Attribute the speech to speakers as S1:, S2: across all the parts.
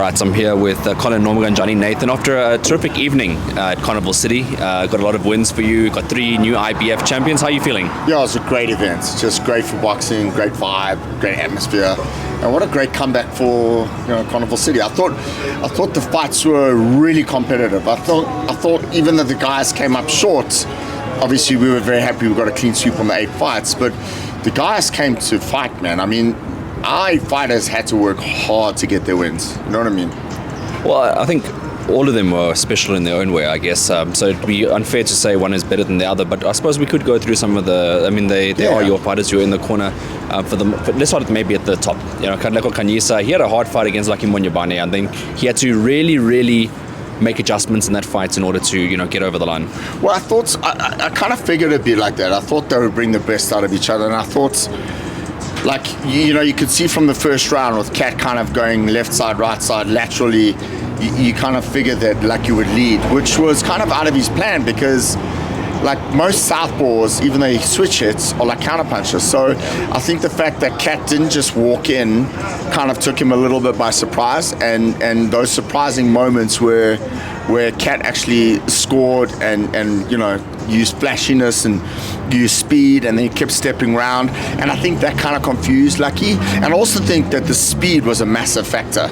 S1: right, so I'm here with Colin Nathan and Johnny Nathan. After a terrific evening at Carnival City, got a lot of wins for you, got 3 new IBF champions. How are you feeling?
S2: Yeah, it was a great event. Just great for boxing, great vibe, great atmosphere. And what a great comeback for Carnival City. I thought the fights were really competitive. I thought even though the guys came up short, obviously we were very happy we got a clean sweep on the 8 fights, but the guys came to fight, man. I mean, our fighters had to work hard to get their wins. You know what I mean?
S1: Well, I think all of them were special in their own way, I guess. So it'd be unfair to say one is better than the other, but I suppose we could go through some of the. I mean, they are your fighters. You're in the corner for them. Let's start maybe at the top. Kisa, he had a hard fight against Lucky Munyabane, and then he had to really make adjustments in that fight in order to get over the line.
S2: Well, I kind of figured it'd be like that. I thought they would bring the best out of each other, and I thought, like, you could see from the first round with Cat kind of going left side, right side, laterally, you kind of figured that Lucky would lead, which was kind of out of his plan because, like, most southpaws, even though he switch hits, are like counter punches. So I think the fact that Cat didn't just walk in kind of took him a little bit by surprise, and those surprising moments where Cat actually scored and used flashiness and used speed, and then he kept stepping around, and I think that kind of confused Lucky. And I also think that the speed was a massive factor.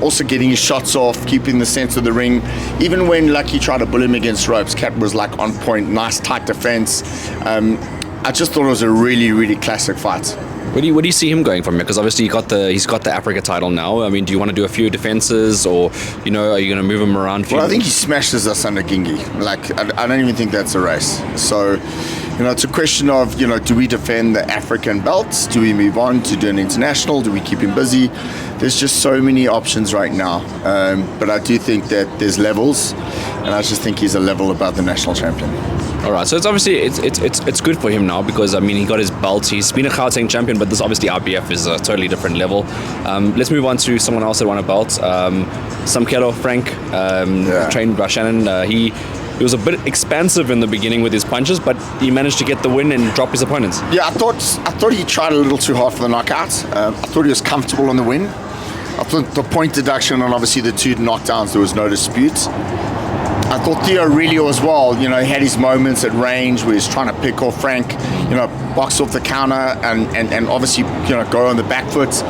S2: Also getting his shots off, keeping the center of the ring. Even when Lucky tried to bull him against ropes, Cat was like on point, nice tight defense. I just thought it was a really classic fight.
S1: Where do you see him going from here? Because obviously he's got the Africa title now. I mean, do you want to do a few defenses, or are you going to move him around?
S2: Well, I think he smashes us under Gingi. Like, I don't even think that's a race. So, it's a question of, do we defend the African belts? Do we move on to do an international? Do we keep him busy? There's just so many options right now. But I do think that there's levels, and I just think he's a level above the national champion.
S1: All right, so it's obviously it's good for him now because, I mean, he got his belt. He's been a Gauteng champion, but this obviously IBF is a totally different level. Let's move on to someone else that won a belt. Samkelo Frank, trained by Shannon. He was a bit expansive in the beginning with his punches, but he managed to get the win and drop his opponents.
S2: Yeah, I thought he tried a little too hard for the knockout. I thought he was comfortable on the win. I thought the point deduction and obviously the 2 knockdowns, there was no dispute. I thought Theo really as well, he had his moments at range where he's trying to pick off Frank, box off the counter and obviously, go on the back foot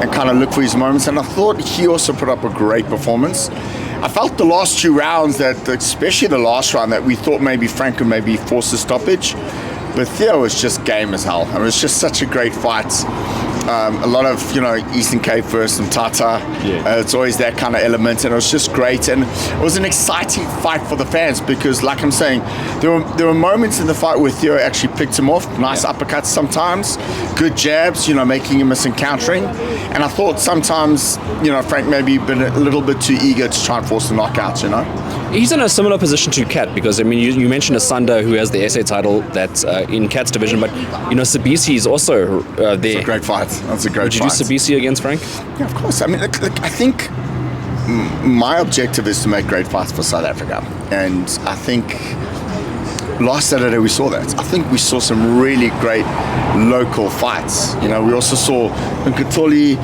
S2: and kind of look for his moments. And I thought he also put up a great performance. I felt the last 2 rounds especially the last round, that we thought maybe Frank could maybe force a stoppage. But Theo was just game as hell. It was just such a great fight. A lot of, Eastern Cape first and Tata. Yeah. It's always that kind of element, and it was just great. And it was an exciting fight for the fans because, like I'm saying, there were moments in the fight where Theo actually picked him off. Nice uppercuts sometimes, good jabs, making him miss and countering. And I thought sometimes, Frank maybe been a little bit too eager to try and force the knockouts,
S1: He's in a similar position to Cat because, I mean, you mentioned Asanda, who has the SA title that's in Cat's division, but, Sabisi is also there.
S2: It's a great fight. That's a great fight.
S1: Would you do Sabisi against Frank?
S2: Yeah, of course. I mean, look, I think my objective is to make great fights for South Africa. And I think last Saturday we saw that. I think we saw some really great local fights. We also saw Nkatoli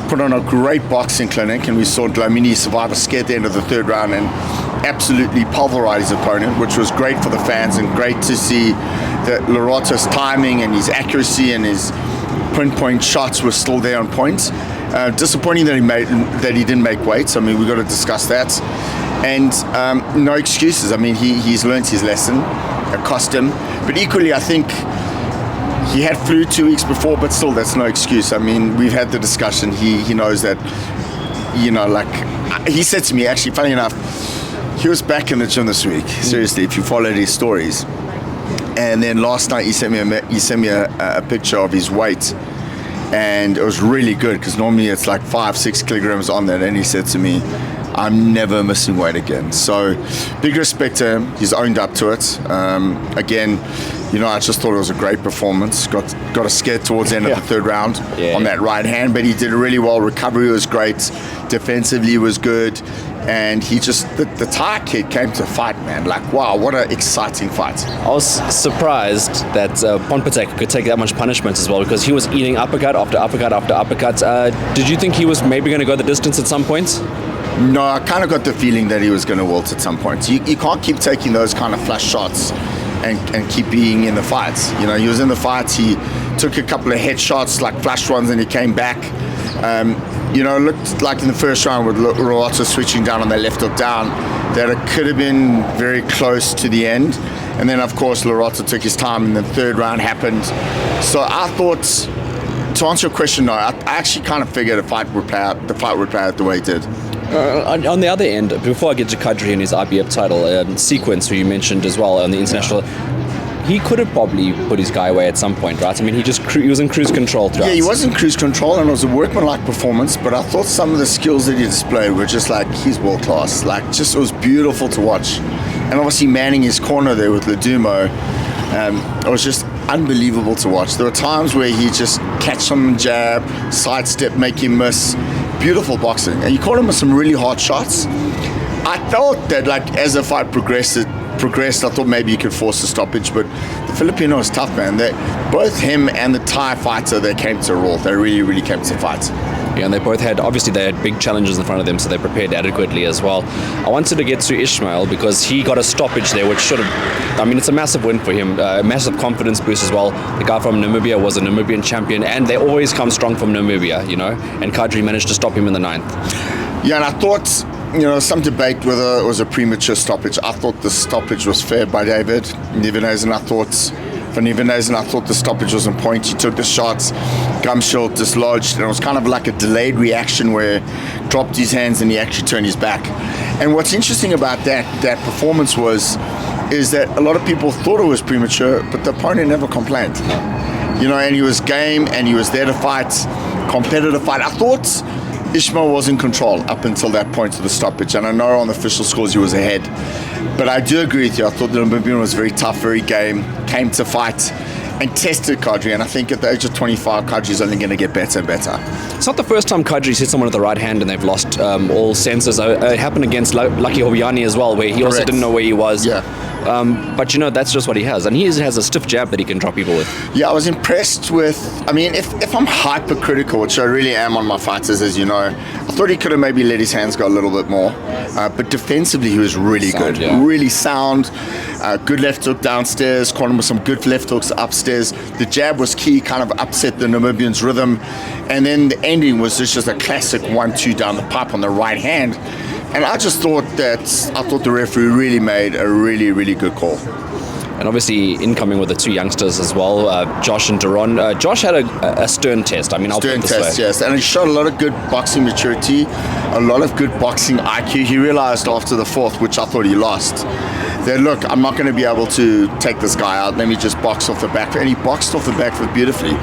S2: put on a great boxing clinic, and we saw Dlamini survive a scare at the end of the 3rd round and absolutely pulverize his opponent, which was great for the fans and great to see that Lorato's timing and his accuracy and his pinpoint shots were still there on point. Disappointing that he didn't make weight. I mean, we got to discuss that. And no excuses. I mean, he's learned his lesson. It cost him. But equally, I think he had flu 2 weeks before, but still, that's no excuse. I mean, we've had the discussion. He knows that, he said to me, actually, funny enough, he was back in the gym this week. Seriously, if you followed his stories. And then last night he sent me a picture of his weight, and it was really good because normally it's like 5-6 kilograms on that. And he said to me, I'm never missing weight again. So big respect to him. He's owned up to it. Again, I just thought it was a great performance. Got a scared towards the end of the third round on that right hand, but he did really well. Recovery was great. Defensively was good. And he just, the Thai kid came to fight, man. Like, wow, what an exciting fight.
S1: I was surprised that Ponpatek could take that much punishment as well, because he was eating uppercut after uppercut after uppercut. Did you think he was maybe going to go the distance at some point?
S2: No, I kind of got the feeling that he was going to wilt at some point. You can't keep taking those kind of flash shots and keep being in the fights. He was in the fights. He took a couple of headshots, like flash ones, and he came back. It looked like in the first round with Lorato switching down on their left hook down, that it could have been very close to the end. And then, of course, Lorato took his time, and the third round happened. So I thought, to answer your question, no, I actually kind of figured the fight would play out the way it did.
S1: On the other end, before I get to Kadri and his IBF title, Sequence, who you mentioned as well on the international, he could have probably put his guy away at some point, right? I mean, he was in cruise control throughout.
S2: Yeah, he was in cruise control, and it was a workmanlike performance, but I thought some of the skills that he displayed were just like, he's world class. Like, just, it was beautiful to watch. And obviously manning his corner there with Ledumo, it was just unbelievable to watch. There were times where he just catch him jab, sidestep, make him miss. Beautiful boxing. And you caught him with some really hard shots. I thought that, like, as the fight progressed, I thought maybe you could force a stoppage, but the Filipino is tough, man. Both him and the Thai fighter, they came to roll. They really, really came to fight.
S1: Yeah, and they both had big challenges in front of them, so they prepared adequately as well. I wanted to get to Ishmael because he got a stoppage there, which should have, it's a massive win for him, a massive confidence boost as well. The guy from Namibia was a Namibian champion, and they always come strong from Namibia, and Kadri managed to stop him in the 9th.
S2: Yeah, and I thought, some debate whether it was a premature stoppage. I thought the stoppage was fair by David Nivenez, I thought the stoppage was on point. He took the shots, gum shield dislodged, and it was kind of like a delayed reaction where he dropped his hands and he actually turned his back. And what's interesting about that performance is that a lot of people thought it was premature, but the opponent never complained. And he was game, and he was there to fight, competitive fight. I thought Ishmael was in control up until that point of the stoppage, and I know on the official scores he was ahead. But I do agree with you. I thought the Namibian was very tough, very game, came to fight and tested Kadri, and I think at the age of 25, Kadri's only going to get better and better.
S1: It's not the first time Kadri's hit someone with the right hand and they've lost all senses. It happened against Lucky Hobiani as well, where he also didn't know where he was.
S2: Yeah.
S1: But that's just what he has, and he has a stiff jab that he can drop people with.
S2: Yeah, I was impressed with. If I'm hypercritical, which I really am on my fighters, as you know, I thought he could have maybe let his hands go a little bit more. But defensively, he was really good, really sound. Good left hook downstairs, caught him with some good left hooks upstairs. The jab was key, kind of upset the Namibian's rhythm, and then the ending was just a classic 1-2 down the pipe on the right hand. And I just thought the referee really made a really, really good call.
S1: And obviously incoming with the two youngsters as well, Josh and Daron. Josh had a stern test. I'll put it this way.
S2: Yes. And he showed a lot of good boxing maturity, a lot of good boxing IQ. He realized after the 4th, which I thought he lost, that, look, I'm not going to be able to take this guy out. Let me just box off the back. And he boxed off the back foot beautifully.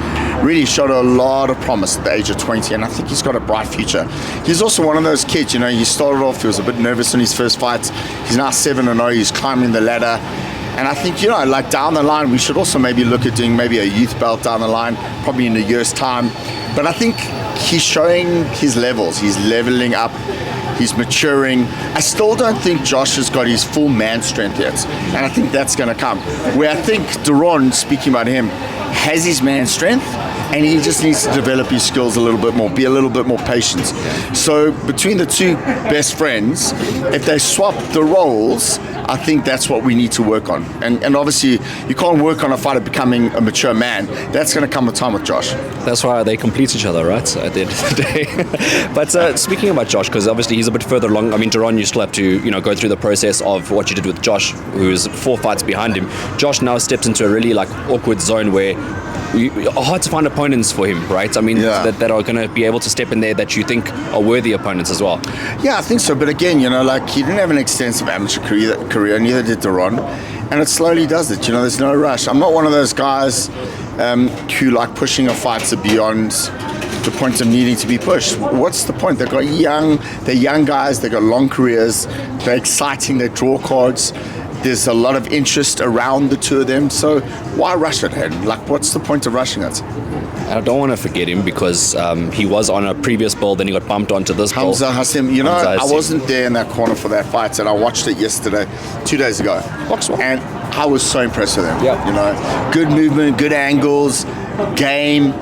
S2: Really showed a lot of promise at the age of 20, and I think he's got a bright future. He's also one of those kids, he started off, he was a bit nervous in his first fight. He's now 7-0, he's climbing the ladder. And I think, like down the line, we should also maybe look at doing maybe a youth belt down the line, probably in a year's time. But I think he's showing his levels. He's leveling up. He's maturing. I still don't think Josh has got his full man strength yet. And I think that's going to come. Where I think Daron, speaking about him, has his man strength, and he just needs to develop his skills a little bit more, be a little bit more patient. So between the two best friends, if they swap the roles, I think that's what we need to work on. And obviously, you can't work on a fighter becoming a mature man. That's going to come with time with Josh.
S1: That's why they complete each other, right, at the end of the day. But speaking about Josh, because obviously he's a bit further along. Daron, you still have to, go through the process of what you did with Josh, who's 4 fights behind him. Josh now steps into a really awkward zone where hard to find opponents for him, right? That are going to be able to step in there that you think are worthy opponents as well.
S2: Yeah, I think so. But again, he didn't have an extensive amateur career, neither did Daron. And it slowly does it. There's no rush. I'm not one of those guys who like pushing a fighter beyond the point of needing to be pushed. What's the point? They're young guys, they've got long careers, they're exciting, they draw cards. There's a lot of interest around the two of them, so why rush it? Like, what's the point of rushing it?
S1: And I don't want to forget him because he was on a previous bull, then he got bumped onto this bull.
S2: Hamza Hassim, I wasn't there in that corner for that fight, and I watched it yesterday, 2 days ago. And I was so impressed with him.
S1: Yeah.
S2: Good movement, good angles, game,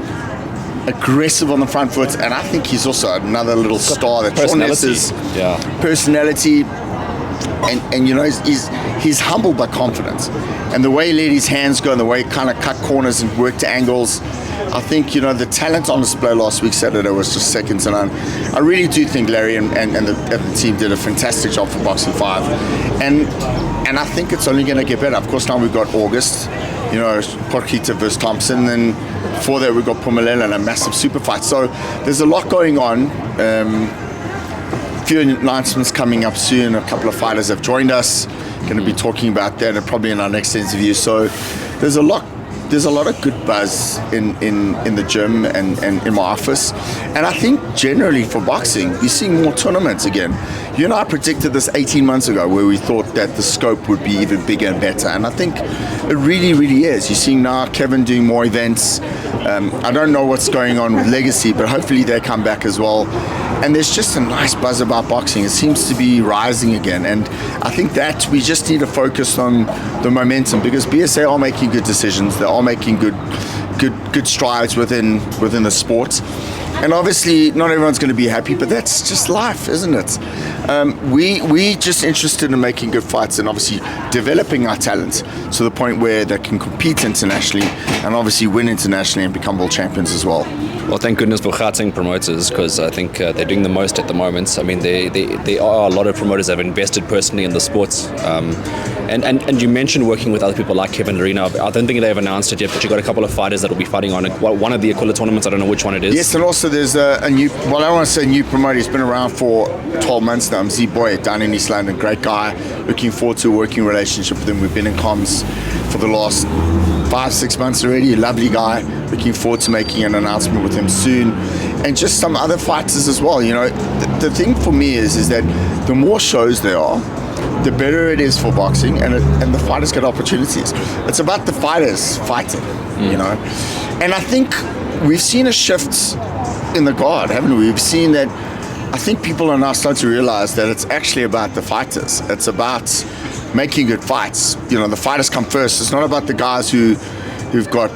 S2: aggressive on the front foot, and I think he's also another little star that personality. And he's humble but confident, and the way he let his hands go and the way he kind of cut corners and worked angles, I think the talent on display last week Saturday was just second to none. I really do think Larry and the team did a fantastic job for Boxing 5, and I think it's only going to get better. Of course, now we've got August, Porkita versus Thompson, and before that we've got Pumalele and a massive super fight. So there's a lot going on. Few announcements coming up soon. A couple of fighters have joined us. Going to be talking about that and probably in our next interview. So there's a lot of good buzz in the gym and in my office. And I think generally for boxing, we're seeing more tournaments again. You and I predicted this 18 months ago where we thought that the scope would be even bigger and better. And I think it really, really is. You're seeing now Kevin doing more events. I don't know what's going on with Legacy, but hopefully they come back as well. And there's just a nice buzz about boxing. It seems to be rising again. And I think that we just need to focus on the momentum, because BSA are making good decisions. They are making good strides within the sport. And obviously, not everyone's going to be happy, but that's just life, isn't it? We just interested in making good fights and obviously developing our talent to the point where they can compete internationally and obviously win internationally and become world champions as well.
S1: Well, thank goodness for Gauteng promoters, because I think they're doing the most at the moment. I mean, there are a lot of promoters that have invested personally in the sports. And you mentioned working with other people like Kevin Lorena. I don't think they've announced it yet, but you got a couple of fighters that will be fighting on one of the Aquila tournaments. I don't know which one it is.
S2: Yes, and also there's a new, well, I don't want to say new promoter. He's been around for 12 months now. Z-Boy down in East London. Great guy. Looking forward to a working relationship with him. We've been in comms for the last 5-6 months already. Lovely guy. Looking forward to making an announcement with him soon. And just some other fighters as well. The thing for me is that the more shows there are, the better it is for boxing, and the fighters get opportunities. It's about the fighters fighting, And I think we've seen a shift in the guard, haven't we? We've seen that. I think people are now starting to realize that it's actually about the fighters. It's about making good fights. The fighters come first. It's not about the guys who've got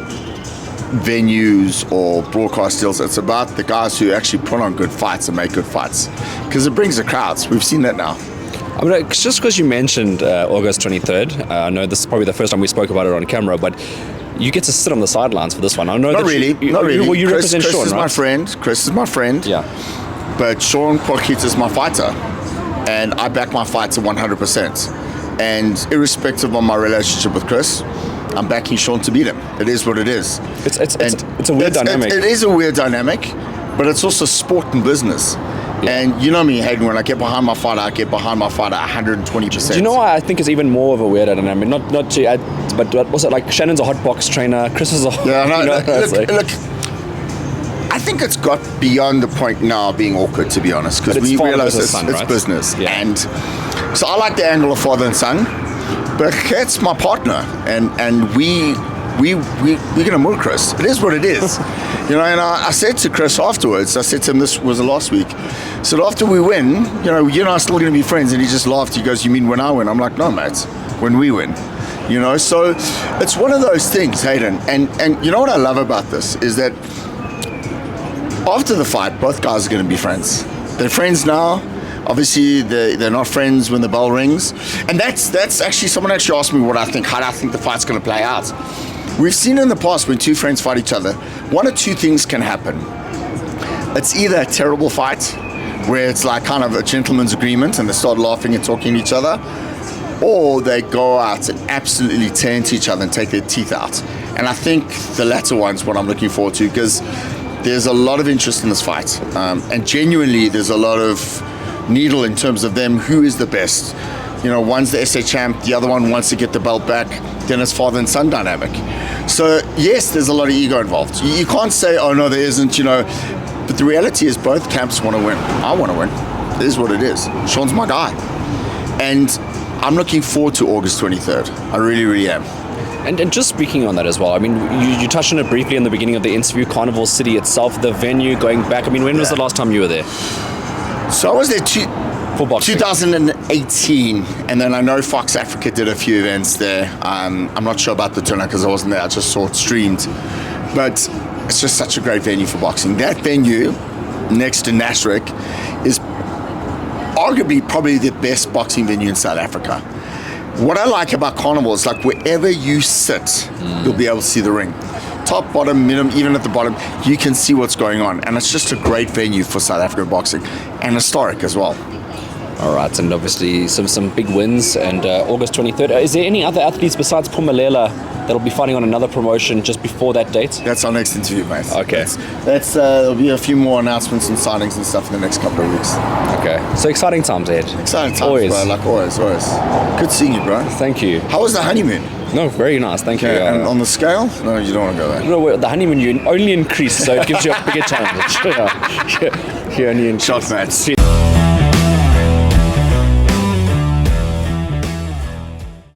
S2: venues or broadcast deals. It's about the guys who actually put on good fights and make good fights, because it brings the crowds. We've seen that now.
S1: I mean, just because you mentioned August 23rd, I know this is probably the first time we spoke about it on camera, but you get to sit on the sidelines for this one. I know
S2: not really.
S1: Well, you represent
S2: Chris
S1: Sean,
S2: is
S1: right?
S2: my friend. Chris is my friend.
S1: Yeah.
S2: But Sean Porkita is my fighter, and I back my fighter 100%. And irrespective of my relationship with Chris, I'm backing Sean to beat him. It is what it is.
S1: It's a weird dynamic.
S2: It is a weird dynamic, but it's also sport and business. Yeah. And you know me, Hayden, when I get behind my fighter, I get behind my fighter 120%.
S1: Do you know why I think it's even more of a weird dynamic? Not to add, but also like Shannon's a hot box trainer, Chris is a
S2: look, I think it's got beyond the point now of being awkward, to be honest, because we realize it's right? Business. Yeah. And so I like the angle of father and son, but Kat's my partner, and we're gonna move Chris. It is what it is. And I said to Chris afterwards, I said to him, this was last week, so after we win, you and I are still gonna be friends. And he just laughed. He goes, you mean when I win? I'm like, no, mate, when we win. So it's one of those things, Hayden. And you know what I love about this is that after the fight, both guys are going to be friends. They're friends now. Obviously, they're not friends when the bell rings. And that's actually, someone actually asked me how I think the fight's going to play out. We've seen in the past when two friends fight each other, one or two things can happen. It's either a terrible fight, where it's like kind of a gentleman's agreement and they start laughing and talking to each other, or they go out and absolutely tear into each other and take their teeth out. And I think the latter one's what I'm looking forward to, because there's a lot of interest in this fight, and genuinely there's a lot of needle in terms of them, who is the best. One's the SA champ, the other one wants to get the belt back, then it's father and son dynamic. So yes, there's a lot of ego involved. You can't say, oh no, there isn't. But the reality is both camps want to win. I want to win. It is what it is. Sean's my guy. And I'm looking forward to August 23rd. I really, really am.
S1: And just speaking on that as well, I mean, you touched on it briefly in the beginning of the interview, Carnival City itself, the venue, going back. I mean, when was the last time you were there?
S2: So I was there
S1: for boxing.
S2: 2018, and then I know Fox Africa did a few events there. I'm not sure about the turnout because I wasn't there. I just saw it streamed. But it's just such a great venue for boxing. That venue, next to Nashrick, is arguably probably the best boxing venue in South Africa. What I like about Carnival is like wherever you sit, you'll be able to see the ring. Top, bottom, middle, even at the bottom, you can see what's going on. And it's just a great venue for South African boxing, and historic as well.
S1: All right, and obviously some big wins, and August 23rd. Is there any other athletes besides Phumelela that'll be fighting on another promotion just before that date?
S2: That's our next interview, mate.
S1: Okay.
S2: There'll be a few more announcements and signings and stuff in the next couple of weeks.
S1: Okay. So exciting times ahead.
S2: Exciting times,
S1: always.
S2: Bro. Like always. Good seeing you, bro.
S1: Thank you.
S2: How was the honeymoon?
S1: No, very nice. Thank you.
S2: And on the scale? No, you don't want to go there.
S1: No, the honeymoon you only increase, so it gives you a bigger challenge. You only increase.
S2: Shot, mate.